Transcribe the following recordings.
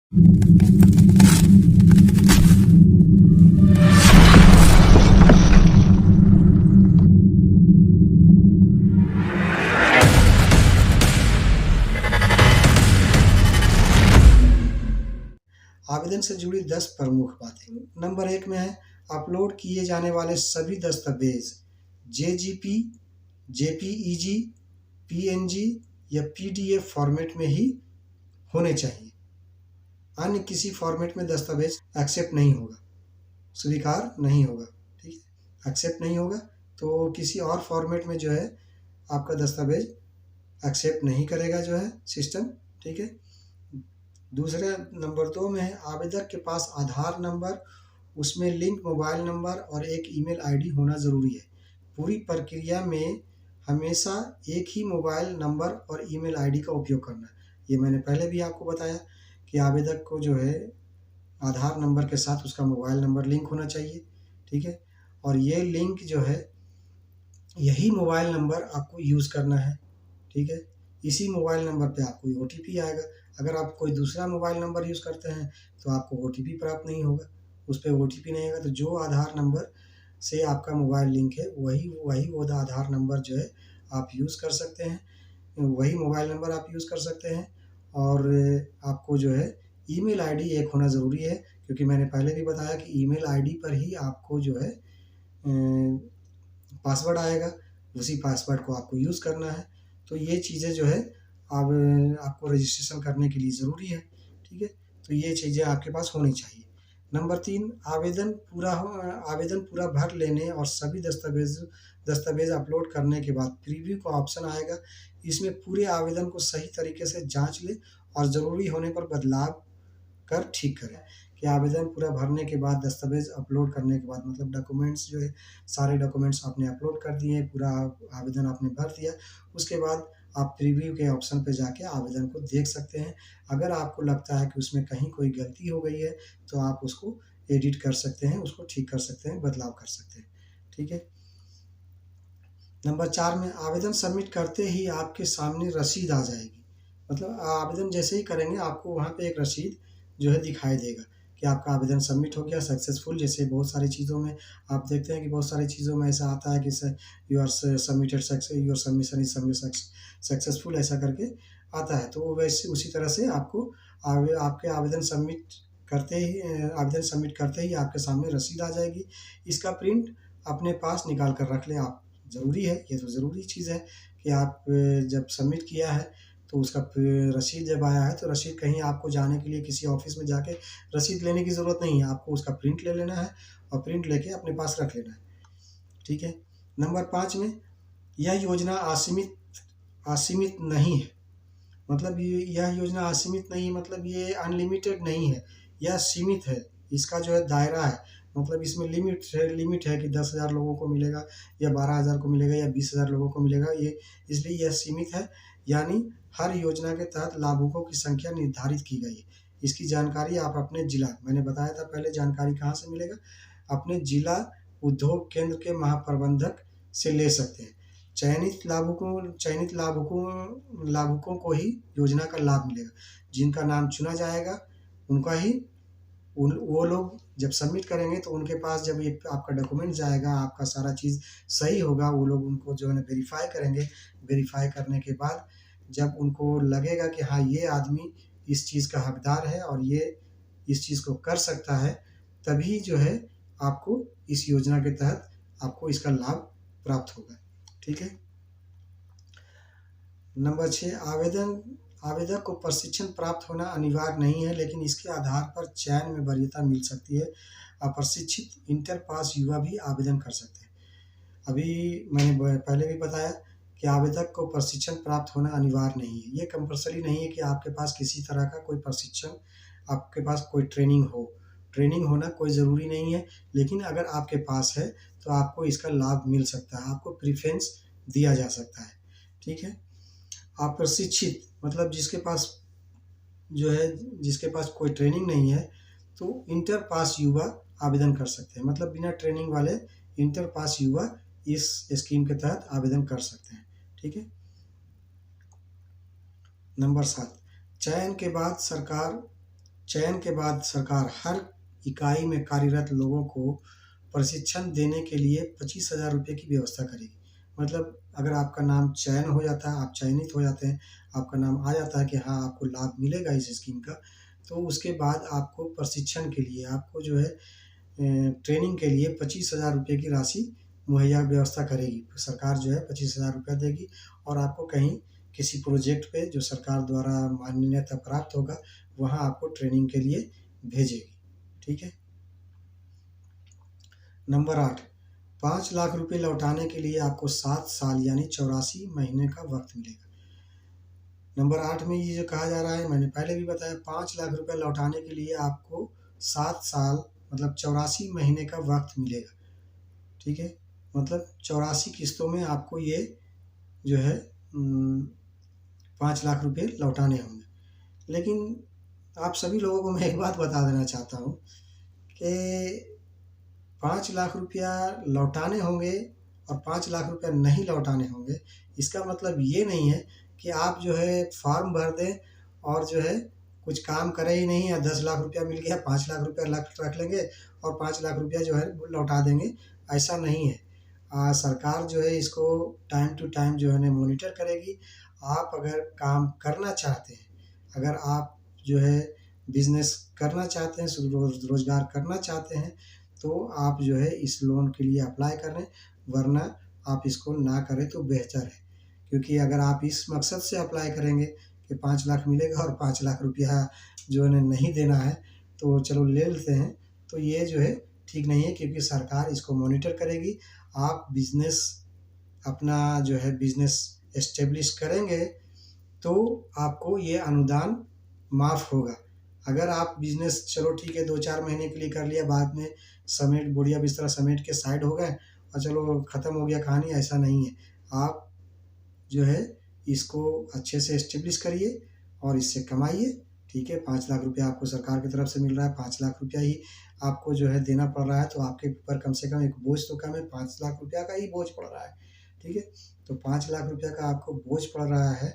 आवेदन से जुड़ी 10 प्रमुख बातें। नंबर 1 में है अपलोड किए जाने वाले सभी दस्तावेज जेजीपी, जेपीईजी, पीएनजी या पीडीएफ फॉर्मेट में ही होने चाहिए। अन्य किसी फॉर्मेट में दस्तावेज एक्सेप्ट नहीं होगा, स्वीकार नहीं होगा। ठीक है, एक्सेप्ट नहीं होगा तो किसी और फॉर्मेट में जो है आपका दस्तावेज एक्सेप्ट नहीं करेगा जो है सिस्टम। ठीक है। दूसरे नंबर 2 में है आवेदक के पास आधार नंबर, उसमें लिंक मोबाइल नंबर और एक ईमेल आईडी होना ज़रूरी है। पूरी प्रक्रिया में हमेशा एक ही मोबाइल नंबर और ईमेल आईडी का उपयोग करना है। ये मैंने पहले भी आपको बताया कि आवेदक को जो है आधार नंबर के साथ उसका मोबाइल नंबर लिंक होना चाहिए। ठीक है, और ये लिंक जो है यही मोबाइल नंबर आपको यूज़ करना है। ठीक है, इसी मोबाइल नंबर पे आपको ओटीपी आएगा। अगर आप कोई दूसरा मोबाइल नंबर यूज़ करते हैं तो आपको ओटीपी प्राप्त नहीं होगा, उस पे ओटीपी नहीं आएगा। तो जो आधार नंबर से आपका मोबाइल लिंक है वही वो आधार नंबर जो है आप यूज़ कर सकते हैं, वही मोबाइल नंबर आप यूज़ कर सकते हैं। और आपको जो है ईमेल आईडी एक होना ज़रूरी है, क्योंकि मैंने पहले भी बताया कि ईमेल आईडी पर ही आपको जो है पासवर्ड आएगा, उसी पासवर्ड को आपको यूज़ करना है। तो ये चीज़ें जो है अब आपको रजिस्ट्रेशन करने के लिए ज़रूरी है। ठीक है, तो ये चीज़ें आपके पास होनी चाहिए। नंबर 3 आवेदन पूरा भर लेने और सभी दस्तावेज़ अपलोड करने के बाद प्रीव्यू का ऑप्शन आएगा। इसमें पूरे आवेदन को सही तरीके से जाँच लें और ज़रूरी होने पर बदलाव कर ठीक करें। कि आवेदन पूरा भरने के बाद दस्तावेज़ अपलोड करने के बाद मतलब डॉक्यूमेंट्स जो है सारे डॉक्यूमेंट्स आपने अपलोड कर दिए, पूरा आवेदन आपने भर दिया, उसके बाद आप प्रीव्यू के ऑप्शन पे जाके आवेदन को देख सकते हैं। अगर आपको लगता है कि उसमें कहीं कोई गलती हो गई है तो आप उसको एडिट कर सकते हैं, उसको ठीक कर सकते हैं, बदलाव कर सकते हैं। ठीक है। नंबर 4 में आवेदन सबमिट करते ही आपके सामने रसीद आ जाएगी। मतलब आवेदन जैसे ही करेंगे आपको वहाँ पे एक रसीद जो है दिखाई देगा कि आपका आवेदन सबमिट हो गया सक्सेसफुल। जैसे बहुत सारी चीज़ों में आप देखते हैं कि बहुत सारी चीज़ों में ऐसा आता है कि your submitted your submission is successful ऐसा करके आता है। तो वैसे उसी तरह से आपको आपके आवेदन सबमिट करते ही आपके सामने रसीद आ जाएगी। इसका प्रिंट अपने पास निकाल कर रख लें आप, ज़रूरी है, ये तो ज़रूरी चीज़ है कि आप जब सबमिट किया है तो उसका रसीद जब आया है तो रसीद कहीं आपको जाने के लिए किसी ऑफ़िस में जाके रसीद लेने की ज़रूरत नहीं है, आपको उसका प्रिंट ले लेना है और प्रिंट लेके अपने पास रख लेना है। ठीक है। नंबर 5 में यह योजना असीमित नहीं है। मतलब यह योजना असीमित नहीं मतलब ये अनलिमिटेड नहीं है, यह सीमित है। इसका जो है दायरा है, मतलब इसमें लिमिट है कि 10,000 लोगों को मिलेगा या 12,000 को मिलेगा या 20,000 लोगों को मिलेगा, ये इसलिए यह सीमित है। यानी हर योजना के तहत लाभुकों की संख्या निर्धारित की गई है। इसकी जानकारी आप अपने जिला, मैंने बताया था पहले, जानकारी कहाँ से मिलेगा? अपने जिला उद्योग केंद्र के महाप्रबंधक से ले सकते हैं। लाभुकों को ही योजना का लाभ मिलेगा। जिनका नाम चुना जाएगा उनका ही वो लोग जब सबमिट करेंगे तो उनके पास जब ये आपका डॉक्यूमेंट जाएगा, आपका सारा चीज़ सही होगा, वो लोग उनको जो है ना वेरीफ़ाई करेंगे। वेरीफ़ाई करने के बाद जब उनको लगेगा कि हाँ, ये आदमी इस चीज़ का हकदार है और ये इस चीज़ को कर सकता है, तभी जो है आपको इस योजना के तहत आपको इसका लाभ प्राप्त होगा। ठीक है। नंबर 6 आवेदक को प्रशिक्षण प्राप्त होना अनिवार्य नहीं है, लेकिन इसके आधार पर चयन में वरीयता मिल सकती है। अप्रशिक्षित इंटर पास युवा भी आवेदन कर सकते हैं। अभी मैंने पहले भी बताया कि आवेदक को प्रशिक्षण प्राप्त होना अनिवार्य नहीं है। ये कंपल्सरी नहीं है कि आपके पास किसी तरह का कोई प्रशिक्षण, आपके पास कोई ट्रेनिंग हो। ट्रेनिंग होना कोई ज़रूरी नहीं है, लेकिन अगर आपके पास है तो आपको इसका लाभ मिल सकता है, आपको प्रेफ़रेंस दिया जा सकता है। ठीक है। अप्रशिक्षित मतलब जिसके पास कोई ट्रेनिंग नहीं है तो इंटर पास युवा आवेदन कर सकते हैं। मतलब बिना ट्रेनिंग वाले इंटर पास युवा इस स्कीम के तहत आवेदन कर सकते हैं। ठीक है। नंबर 7 चयन के बाद चयन के बाद सरकार हर इकाई में कार्यरत लोगों को प्रशिक्षण देने के लिए 25,000 रुपये की व्यवस्था करेगी। मतलब अगर आपका नाम चयन हो जाता है, आप चयनित हो जाते हैं, आपका नाम आ जाता है कि हाँ, आपको लाभ मिलेगा इस स्कीम का, तो उसके बाद आपको प्रशिक्षण के लिए आपको जो है ट्रेनिंग के लिए 25,000 रुपये की राशि मुहैया व्यवस्था करेगी। सरकार जो है 25,000 रुपया देगी और आपको कहीं किसी प्रोजेक्ट पे जो सरकार द्वारा मान्यता प्राप्त होगा, वहाँ आपको ट्रेनिंग के लिए भेजेगी। ठीक है। नंबर 8, 5 लाख रुपए लौटाने के लिए आपको 7 साल यानी 84 महीने का वक्त मिलेगा। नंबर 8 में ये जो कहा जा रहा है, मैंने पहले भी बताया, 5 लाख रुपए लौटाने के लिए आपको 7 साल मतलब 84 महीने का वक्त मिलेगा। ठीक है, मतलब 84 किस्तों में आपको ये जो है 5 लाख रुपए लौटाने होंगे। लेकिन आप सभी लोगों को मैं एक बात बता देना चाहता हूँ कि 5 लाख रुपया लौटाने होंगे और 5 लाख रुपया नहीं लौटाने होंगे, इसका मतलब ये नहीं है कि आप जो है फॉर्म भर दें और जो है कुछ काम करें ही नहीं, या 10 लाख रुपया मिल गया 5 लाख रुपया रख लेंगे और 5 लाख रुपया जो है लौटा देंगे, ऐसा नहीं है। सरकार जो है इसको टाइम टू टाइम जो है मॉनिटर करेगी। आप अगर काम करना चाहते हैं, अगर आप जो है बिज़नेस करना चाहते हैं, रोज़गार करना चाहते हैं, तो आप जो है इस लोन के लिए अप्लाई करें, वरना आप इसको ना करें तो बेहतर है। क्योंकि अगर आप इस मकसद से अप्लाई करेंगे कि 5 लाख मिलेगा और 5 लाख रुपया जो है नहीं देना है, तो चलो ले लेते हैं, तो ये जो है ठीक नहीं है, क्योंकि सरकार इसको मॉनिटर करेगी। आप बिज़नेस अपना जो है बिज़नेस एस्टेब्लिश करेंगे तो आपको ये अनुदान माफ़ होगा। अगर आप बिज़नेस चलो ठीक है 2-4 महीने के लिए कर लिया, बाद में समेट बोरिया बिस्तरा समेट के साइड हो गए और चलो ख़त्म हो गया कहानी, ऐसा नहीं है। आप जो है इसको अच्छे से एस्टेब्लिश करिए और इससे कमाइए। ठीक है, 5 लाख रुपया आपको सरकार की तरफ से मिल रहा है, 5 लाख रुपया ही आपको जो है देना पड़ रहा है, तो आपके ऊपर कम से कम एक बोझ तो कम है, 5 लाख रुपया का ही बोझ पड़ रहा है। ठीक है, तो 5 लाख रुपया का आपको बोझ पड़ रहा है,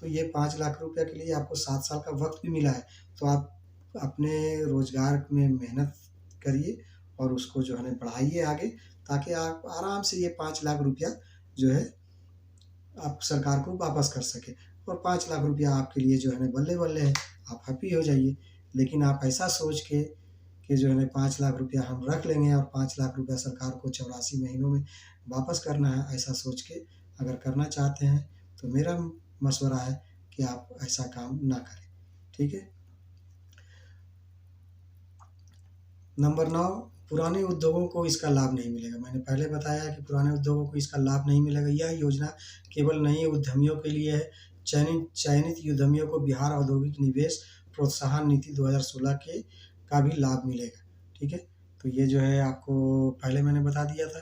तो ये 5 लाख रुपया के लिए आपको 7 साल का वक्त भी मिला है, तो आप अपने रोज़गार में मेहनत करिए और उसको जो है बढ़ाइए आगे, ताकि आप आराम से ये 5 लाख रुपया जो है आप सरकार को वापस कर सकें। और 5 लाख रुपया आपके लिए जो है बल्ले-बल्ले है, आप हैप्पी हो जाइए। लेकिन आप ऐसा सोच के कि जो है 5 लाख रुपया हम रख लेंगे और 5 लाख रुपया सरकार को 84 महीनों में वापस करना है, ऐसा सोच के अगर करना चाहते हैं, तो मेरा मशवरा है कि आप ऐसा काम ना करें। ठीक है। नंबर 9, पुराने उद्योगों को इसका लाभ नहीं मिलेगा। मैंने पहले बताया कि पुराने उद्योगों को इसका लाभ नहीं मिलेगा। यह योजना केवल नए उद्यमियों के लिए है। चयनित उद्यमियों को बिहार औद्योगिक निवेश प्रोत्साहन नीति 2016 के का भी लाभ मिलेगा। ठीक है, तो ये जो है आपको पहले मैंने बता दिया था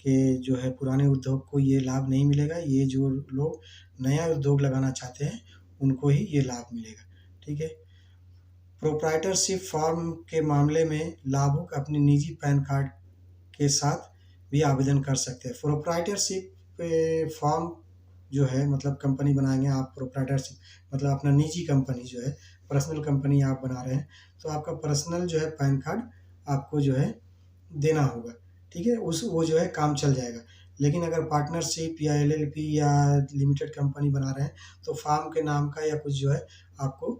कि जो है पुराने उद्योग को ये लाभ नहीं मिलेगा। ये जो लोग नया उद्योग लगाना चाहते हैं, उनको ही ये लाभ मिलेगा। ठीक है। प्रोप्राइटरशिप फॉर्म के मामले में लाभुक अपने निजी पैन कार्ड के साथ भी आवेदन कर सकते हैं। प्रोप्राइटरशिप फॉर्म जो है मतलब कंपनी बनाएंगे आप, प्रोप्राइटरशिप मतलब अपना निजी कंपनी जो है, पर्सनल कंपनी आप बना रहे हैं, तो आपका पर्सनल जो है पैन कार्ड आपको जो है देना होगा। ठीक है, वो जो है काम चल जाएगा। लेकिन अगर पार्टनरशिप या LLP या लिमिटेड कंपनी बना रहे हैं, तो फॉर्म के नाम का या कुछ जो है आपको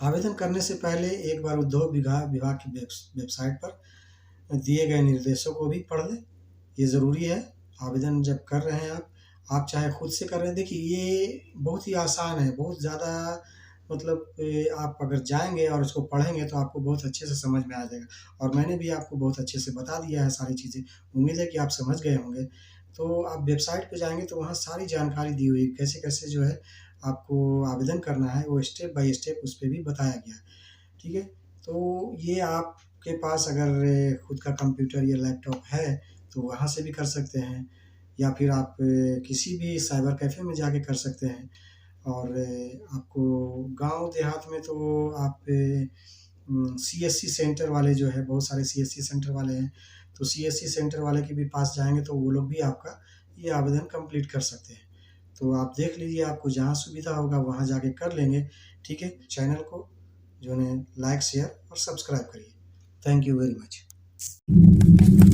आवेदन करने से पहले एक बार उद्योग विभाग की वेबसाइट पर दिए गए निर्देशों को भी पढ़ लें। ये ज़रूरी है। आवेदन जब कर रहे हैं आप चाहे खुद से कर रहे हैं, देखिए ये बहुत ही आसान है, बहुत ज़्यादा मतलब आप अगर जाएँगे और उसको पढ़ेंगे तो आपको बहुत अच्छे से समझ में आ जाएगा। और मैंने भी आपको बहुत अच्छे से बता दिया है सारी चीज़ें, उम्मीद है कि आप समझ गए होंगे। तो आप वेबसाइट पे जाएँगे तो वहाँ सारी जानकारी दी हुई है, कैसे-कैसे जो है आपको आवेदन करना है, वो स्टेप बाय स्टेप उस पे भी बताया गया है। ठीक है, तो ये आपके पास अगर खुद का कंप्यूटर या लैपटॉप है, तो वहाँ से भी कर सकते हैं, या फिर आप किसी भी साइबर कैफ़े में जाके कर सकते हैं। और आपको गाँव देहात में तो आप CSC सेंटर वाले जो है, बहुत सारे CSC सेंटर वाले हैं, तो CSC सेंटर वाले के भी पास जाएँगे तो वो लोग भी आपका ये आवेदन कंप्लीट कर सकते हैं। तो आप देख लीजिए, आपको जहाँ सुविधा होगा वहाँ जाके कर लेंगे। ठीक है, चैनल को जो उन्हें लाइक शेयर और सब्सक्राइब करिए। Thank you very much.